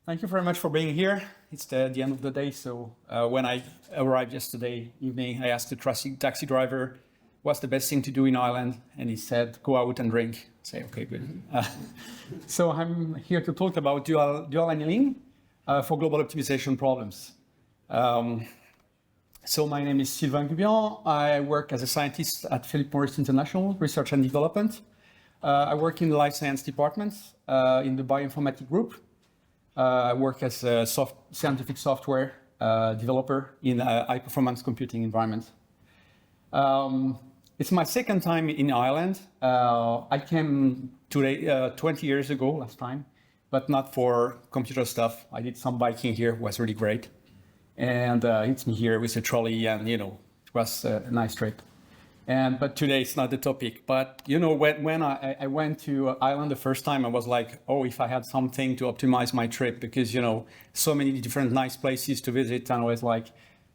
Thank you very much for being here. It's the end of the day, so when I arrived yesterday evening, I asked the taxi driver, what's the best thing to do in Ireland? And he said, go out and drink. I say, okay, good. So I'm here to talk about dual annealing for global optimization problems. So my name is Sylvain Gubian. I work as a scientist at Philip Morris International Research and Development. I work in the life science department in the bioinformatics group. I work as a scientific software developer in a high-performance computing environment. It's my second time in Ireland. I came today 20 years ago last time, but not for computer stuff. I did some biking here, it was really great. And it's me here with a trolley, and it was a nice trip. But today it's not the topic. But when I went to Ireland the first time, I was like, oh, if I had something to optimize my trip, because so many different nice places to visit, and I was like,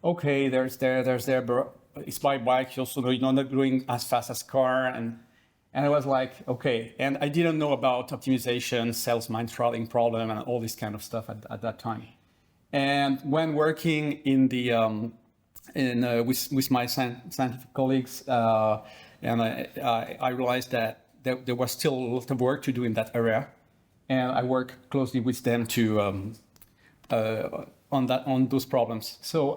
okay, there's there, but it's by bike. You also you're not going as fast as car, and I was like, okay. And I didn't know about optimization, sales mind throttling problem, and all this kind of stuff at that time. And when working in the with my scientific colleagues, and I realized that there was still a lot of work to do in that area, and I work closely with them to on those problems. So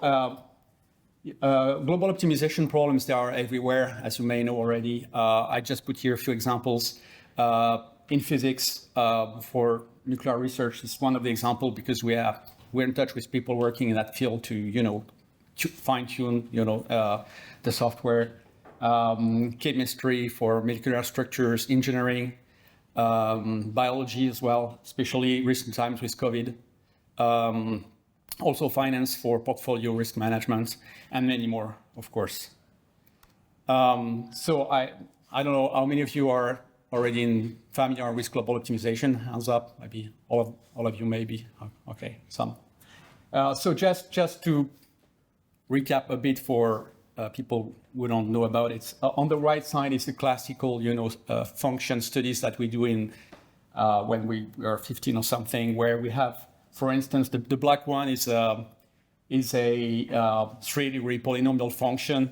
global optimization problems, they are everywhere, as you may know already. I just put here a few examples. In physics, for nuclear research, is one of the examples because we're in touch with people working in that field to fine-tune, the software, chemistry for molecular structures, engineering, biology as well, especially recent times with COVID. Also finance for portfolio risk management, and many more, of course. So I don't know how many of you are already familiar with global optimization. Hands up, maybe all of you, maybe. Okay, some. So just to recap a bit for people who don't know about it. On the right side is the classical, function studies that we do in when we are 15 or something, where we have, for instance, the black one is a 3-degree polynomial function,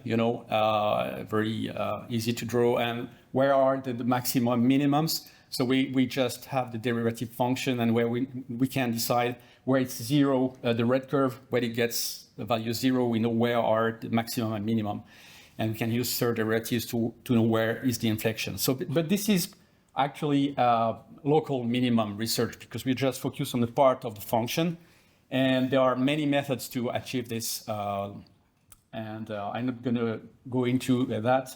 very easy to draw. And where are the maximum minimums? So we just have the derivative function, and where we can decide where it's 0, the red curve, where it gets the value 0, we know where are the maximum and minimum. And we can use third derivatives to know where is the inflection. So, but this is actually local minimum research, because we just focus on the part of the function. And there are many methods to achieve this. I'm not going to go into that.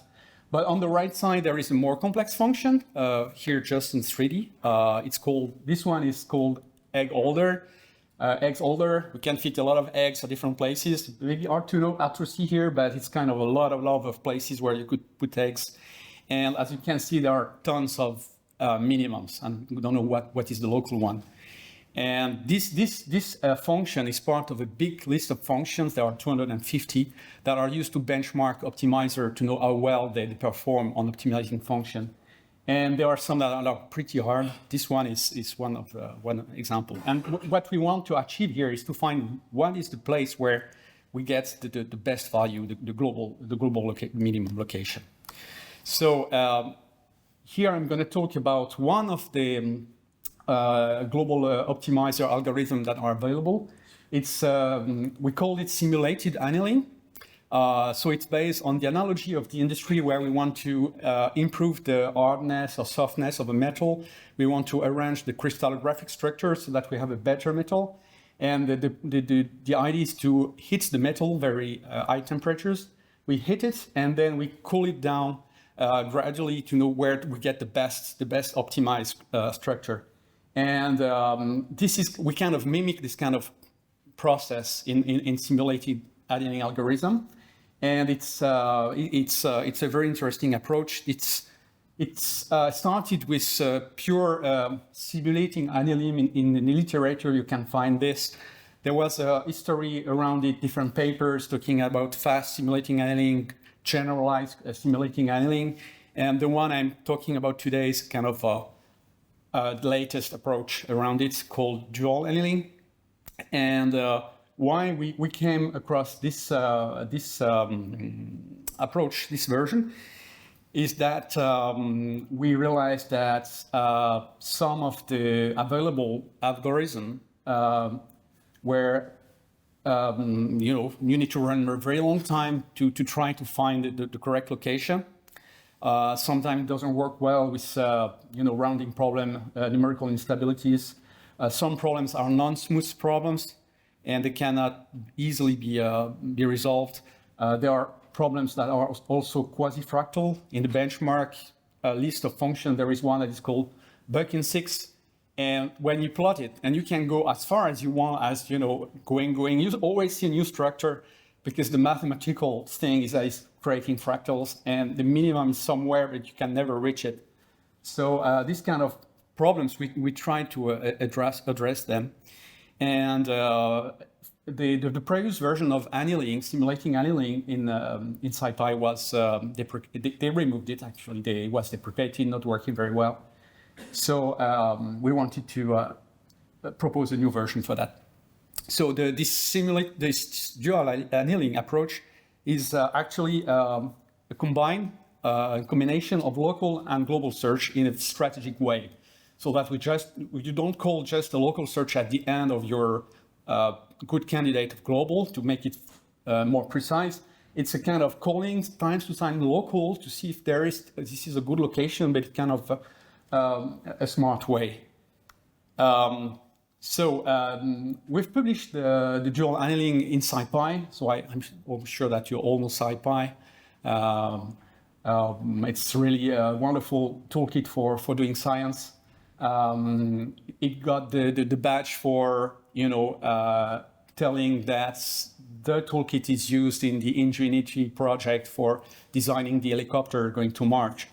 But on the right side, there is a more complex function, here just in 3D. This one is called egg holder. Eggs holder, we can fit a lot of eggs at different places. Maybe hard to see here, but it's kind of a lot of places where you could put eggs. And as you can see, there are tons of minimums, and we don't know what is the local one. And this function is part of a big list of functions. There are 250 that are used to benchmark optimizer to know how well they perform on optimizing function. And there are some that are pretty hard. This one is one example. And what we want to achieve here is to find what is the place where we get the best value, the global minimum location. So here I'm going to talk about one of the global optimizer algorithms that are available. It's we call it simulated annealing. So it's based on the analogy of the industry, where we want to improve the hardness or softness of a metal. We want to arrange the crystallographic structure so that we have a better metal. And the idea is to heat the metal very high temperatures. We heat it, and then we cool it down gradually to know where we get the best optimized structure. And we kind of mimic this kind of process in simulated annealing algorithm. And it's a very interesting approach. It's started with pure simulating annealing. In the literature, you can find this. There was a history around it, different papers talking about fast simulating annealing, generalized simulating annealing. And the one I'm talking about today is kind of the latest approach around it, called dual annealing. And why we came across this approach, this version, is that we realized that some of the available algorithm where you need to run a very long time to try to find the correct location. Sometimes it doesn't work well with rounding problem, numerical instabilities. Some problems are non-smooth problems, and they cannot easily be resolved. There are problems that are also quasi-fractal. In the benchmark list of functions, there is one that is called Buckin-6. And when you plot it, and you can go as far as you want, as going, you always see a new structure, because the mathematical thing is that it's creating fractals, and the minimum is somewhere, but you can never reach it. So these kind of problems, we try to address them. And the previous version of annealing, simulating annealing in SciPy was, they removed it actually. It was deprecated, not working very well. So we wanted to propose a new version for that. So this dual annealing approach is actually a combination of local and global search in a strategic way. So that you don't call just a local search at the end of your good candidate of global to make it more precise. It's a kind of calling times to time local to see if this is a good location, but kind of a smart way. We've published the dual annealing in SciPy, so I'm sure that you all know SciPy. It's really a wonderful toolkit for doing science. It got the badge for telling that the toolkit is used in the Ingenuity project for designing the helicopter going to Mars.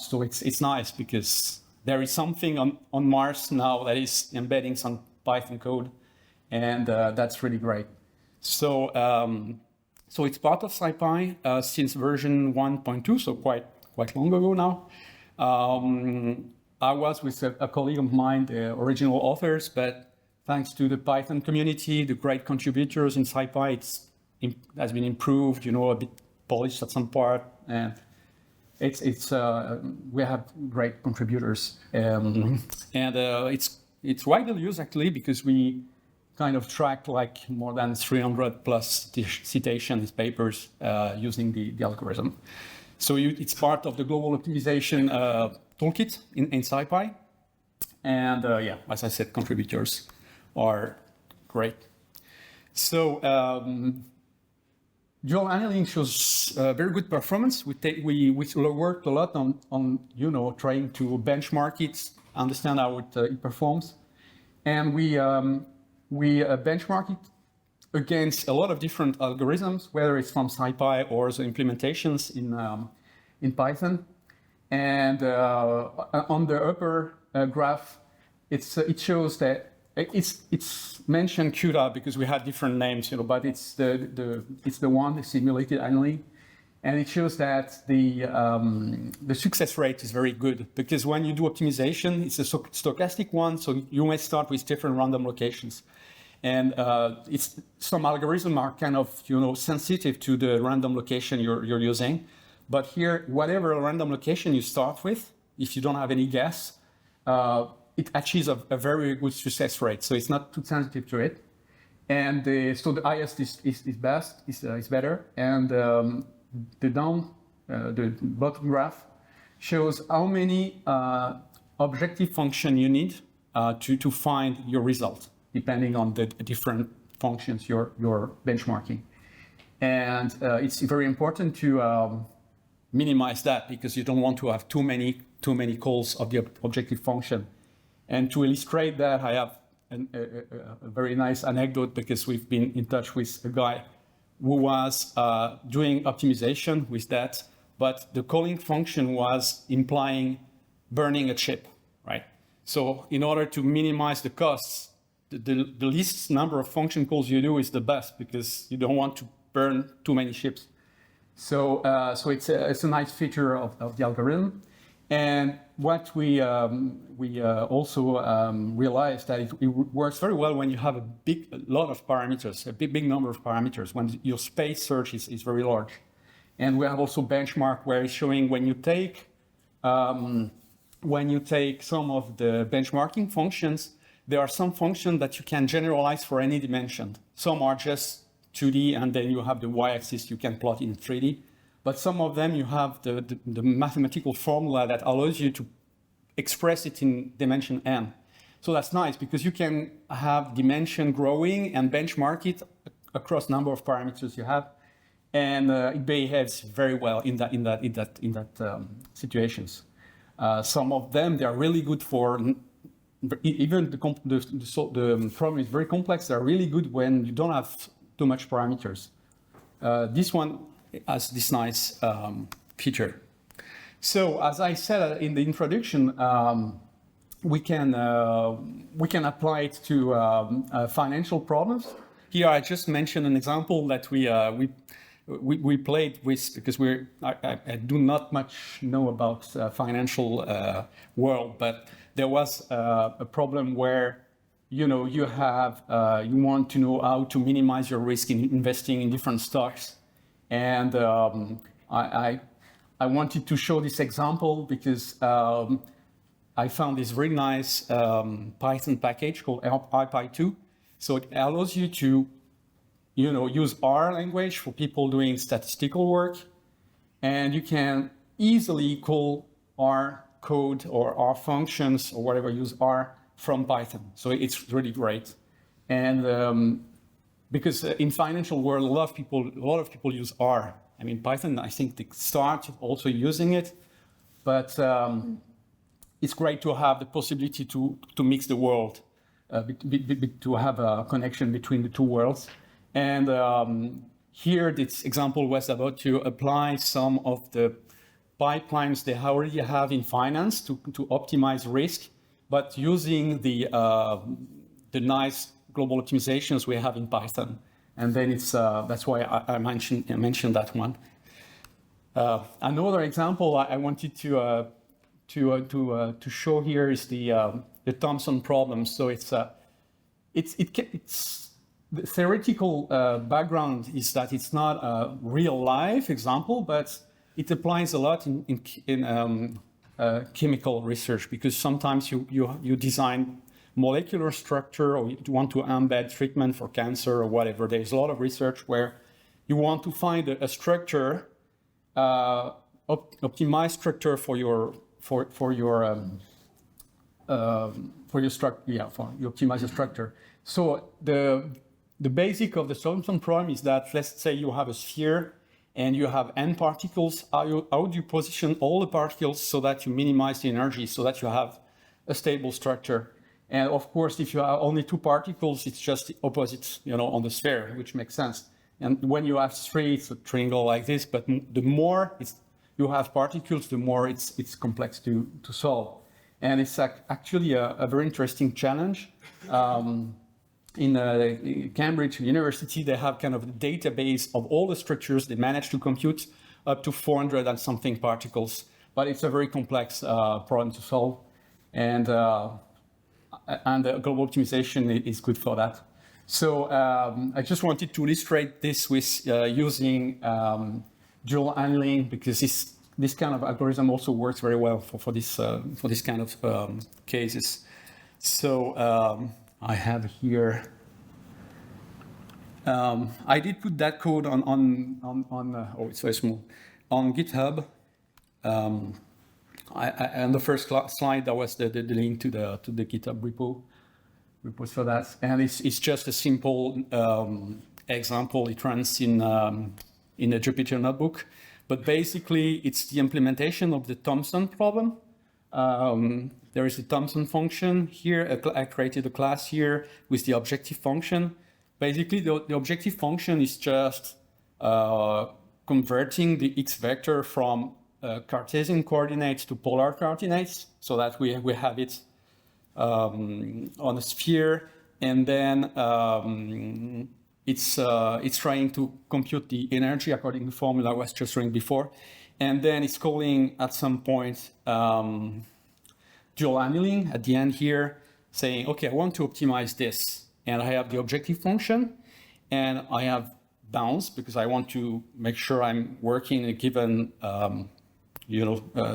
So it's nice because there is something on Mars now that is embedding some Python code, and that's really great. So it's part of SciPy since version 1.2, so quite long ago now. I was with a colleague of mine, the original authors, but thanks to the Python community, the great contributors in SciPy, it has been improved, a bit polished at some part, and we have great contributors, and it's widely used actually because we kind of track like more than 300 plus citations papers using the algorithm. So it's part of the global optimization toolkit in SciPy, and as I said, contributors are great. So dual annealing shows very good performance. We worked a lot on trying to benchmark it, understand how it performs, and we benchmark it against a lot of different algorithms, whether it's from SciPy or the implementations in Python. And on the upper graph, it shows that it's mentioned CUDA because we had different names, but it's the one, the simulated annealing, and it shows that the success rate is very good because when you do optimization, it's a stochastic one, so you may start with different random locations, and some algorithms are kind of sensitive to the random location you're using, but here whatever random location you start with, if you don't have any guess, it achieves a very good success rate, so it's not too sensitive to it, and so the highest is better, and the bottom graph shows how many objective function you need to find your result, depending on the different functions you're benchmarking, and it's very important to minimize that because you don't want to have too many calls of the objective function. And to illustrate that, I have a very nice anecdote because we've been in touch with a guy who was doing optimization with that, but the calling function was implying burning a chip, right? So in order to minimize the costs, the least number of function calls you do is the best because you don't want to burn too many chips. So it's a nice feature of the algorithm. And what we also realized that it works very well when you have a lot of parameters, a big number of parameters, when your space search is very large. And we have also benchmark where it's showing when you take some of the benchmarking functions, there are some functions that you can generalize for any dimension. Some are just 2D, and then you have the y-axis you can plot in 3D. But some of them, you have the mathematical formula that allows you to express it in dimension n. So that's nice because you can have dimension growing and benchmark it across number of parameters you have, and it behaves very well in that situations. Some of them, they are really good for even the problem is very complex. They are really good when you don't have too much parameters. This one has this nice feature. So as I said in the introduction, we can apply it to financial problems. Here I just mentioned an example that we played with because I do not much know about financial world, but there was a problem where you want to know how to minimize your risk in investing in different stocks. And I wanted to show this example because I found this very nice Python package called SciPy2. So it allows you to, use R language for people doing statistical work, and you can easily call R code or R functions or whatever, use R from Python. So it's really great. And because in financial world, a lot of people use R. I mean, Python, I think they start also using it, but it's great to have the possibility to mix the world, to have a connection between the two worlds. And here, this example was about to apply some of the pipelines they already have in finance to optimize risk, but using the nice global optimizations we have in Python, and then it's that's why I mentioned that one. Another example I wanted to show here is the Thomson problem. So it's the theoretical background is that it's not a real life example, but it applies a lot in chemical research, because sometimes you design molecular structure, or you want to embed treatment for cancer or whatever. There's a lot of research where you want to find a structure, optimized structure for your optimized structure. So the basic of the Thomson problem is that, let's say you have a sphere and you have n particles. How do you position all the particles so that you minimize the energy, so that you have a stable structure? And of course, if you have only two particles, it's just the opposite, on the sphere, which makes sense. And when you have three, it's a triangle like this. But the more you have particles, the more it's complex to solve. And it's actually a very interesting challenge. In Cambridge University, they have kind of a database of all the structures. They manage to compute up to 400 and something particles. But it's a very complex problem to solve. And the global optimization is good for that. So I just wanted to illustrate this with using dual annealing, because this kind of algorithm also works very well for this kind of cases. So I have here. I did put that code on it's very small, on GitHub. On the first slide, that was the link to the GitHub repos for that, and it's just a simple example. It runs in a Jupyter notebook, but basically it's the implementation of the Thomson problem. There is a Thomson function here. I created a class here with the objective function. Basically, the objective function is just converting the x vector from Cartesian coordinates to polar coordinates, so that we have it on a sphere, and then it's trying to compute the energy according to the formula I was just showing before. And then it's calling at some point dual annealing at the end here, saying, okay, I want to optimize this. And I have the objective function, and I have bounds because I want to make sure I'm working in a given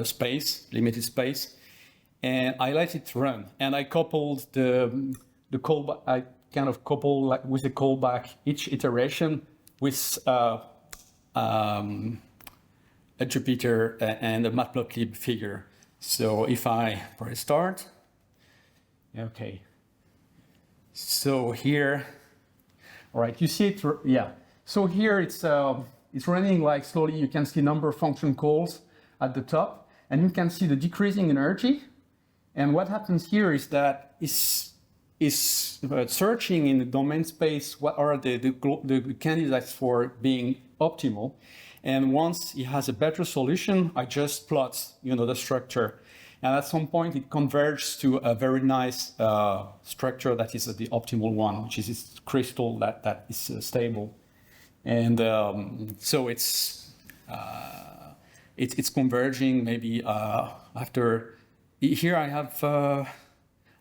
space, limited space. And I let it run. And I coupled the callback, I kind of couple with the callback each iteration with a Jupyter and a Matplotlib figure. So if I press start, okay. So here, all right, you see it, yeah. So here it's running like slowly. You can see number of function calls at the top, and you can see the decreasing energy. And what happens here is that is searching in the domain space what are the candidates for being optimal. And once it has a better solution, I just plot, the structure. And at some point, it converges to a very nice structure that is the optimal one, which is this crystal that is stable. And so it's converging maybe after. Here I have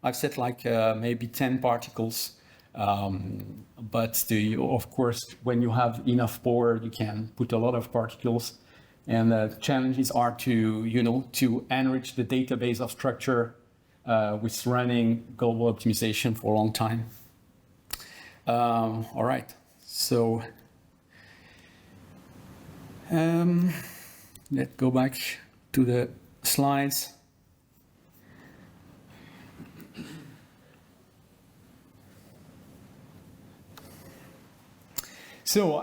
I've set like maybe 10 particles. But of course, when you have enough power, you can put a lot of particles. And the challenges are to enrich the database of structure with running global optimization for a long time. All right, so let's go back to the slides. So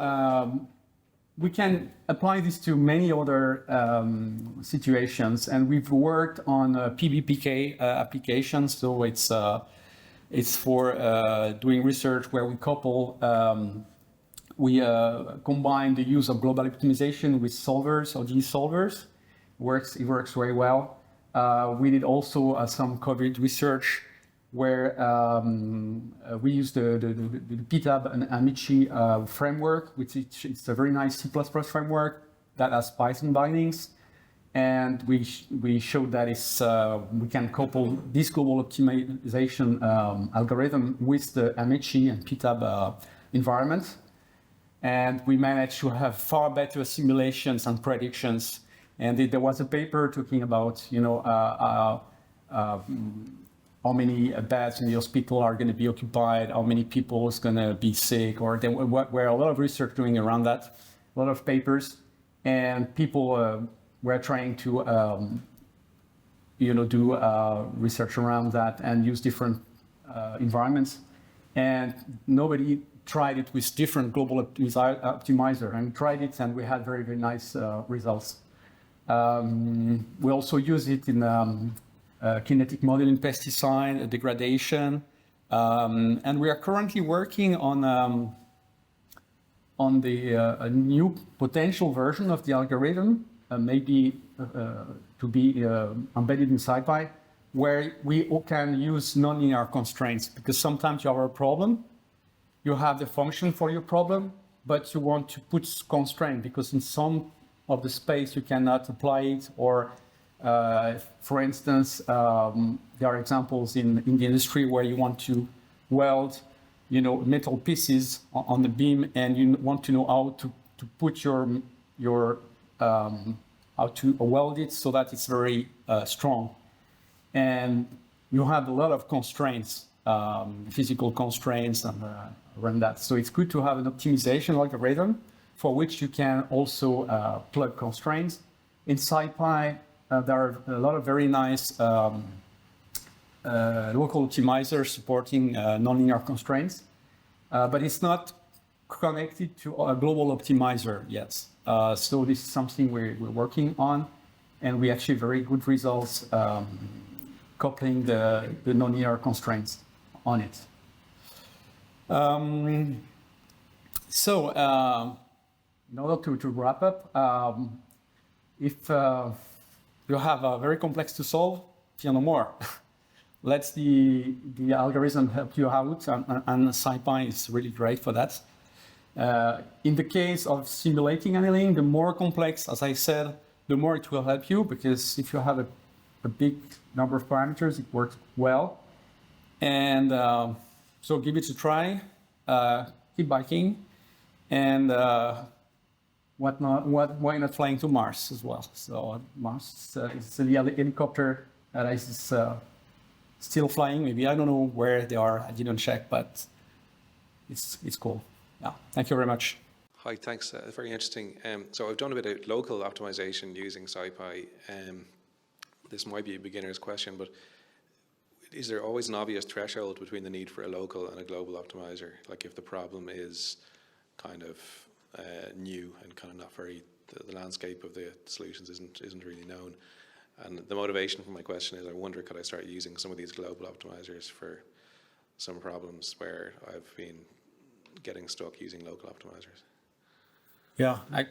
we can apply this to many other situations, and we've worked on PBPK applications. So it's for doing research where we couple, we combine the use of global optimization with solvers or these solvers. It works very well. We did also some COVID research where we use the PTAB and Amici framework, which is a very nice C++ framework that has Python bindings. And we showed that we can couple this global optimization algorithm with the Amici and PTAB environment. And we managed to have far better simulations and predictions. And there was a paper talking about, how many beds in the hospital are going to be occupied, how many people is going to be sick, or there were a lot of research doing around that, a lot of papers, and people were trying to, do research around that and use different environments, and nobody tried it with different global optimizer, and tried it, and we had very, very nice results. We also use it in kinetic modeling, pesticide degradation, and we are currently working on a new potential version of the algorithm, maybe to be embedded in SciPy, where we can use nonlinear constraints, because sometimes you have a problem, you have the function for your problem, but you want to put constraint because in some of the space you cannot apply it, or for instance, there are examples in the industry where you want to weld, metal pieces on the beam, and you want to know how to put your how to weld it so that it's very strong. And you have a lot of constraints, physical constraints around that. So it's good to have an optimization algorithm for which you can also plug constraints. In SciPy, there are a lot of very nice local optimizers supporting nonlinear constraints, but it's not connected to a global optimizer yet. So this is something we're working on, and we achieve very good results coupling the nonlinear constraints on it. So in order to wrap up, if you have very complex to solve, fear no more. Let the algorithm help you out, and SciPy is really great for that. In the case of simulating annealing, the more complex, as I said, the more it will help you, because if you have a big number of parameters, it works well. And so give it a try, keep biking, and why not flying to Mars as well? So Mars is the helicopter that is still flying. Maybe I don't know where they are. I didn't check, but it's cool. Yeah, thank you very much. Hi, thanks. Very interesting. So I've done a bit of local optimization using SciPy. This might be a beginner's question, but is there always an obvious threshold between the need for a local and a global optimizer? Like if the problem is kind of new and kind of not very, the landscape of the solutions isn't really known. And the motivation for my question is, I wonder, could I start using some of these global optimizers for some problems where I've been getting stuck using local optimizers? Yeah, I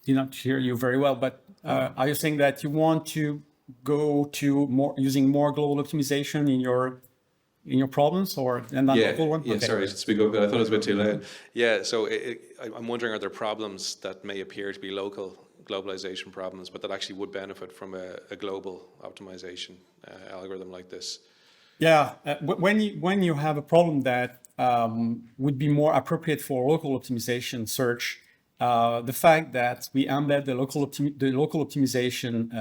did not hear you very well, but are you saying that you want to go to using more global optimization in your problems, or and not local one? Yeah, okay. Sorry to speak up, but I thought it was a bit too loud. Yeah, so I'm wondering, are there problems that may appear to be globalization problems, but that actually would benefit from a global optimization algorithm like this? Yeah, when you have a problem that would be more appropriate for local optimization search, the fact that we embed the local optimization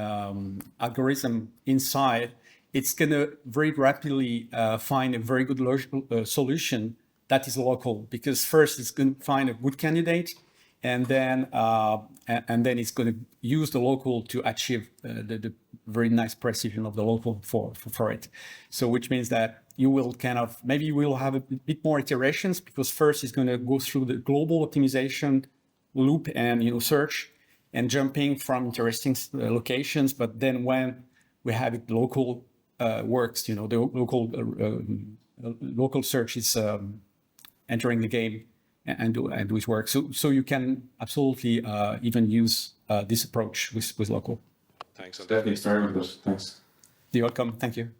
algorithm inside, it's going to very rapidly find a very good solution that is local, because first it's going to find a good candidate, and then it's going to use the local to achieve the very nice precision of the local for it. So which means that you will maybe you will have a bit more iterations, because first it's going to go through the global optimization loop and search and jumping from interesting locations. But then when we have it local works, the local search is entering the game and do its work. So you can absolutely even use this approach with local. Thanks. Definitely start with this. Thanks. You're welcome. Thank you.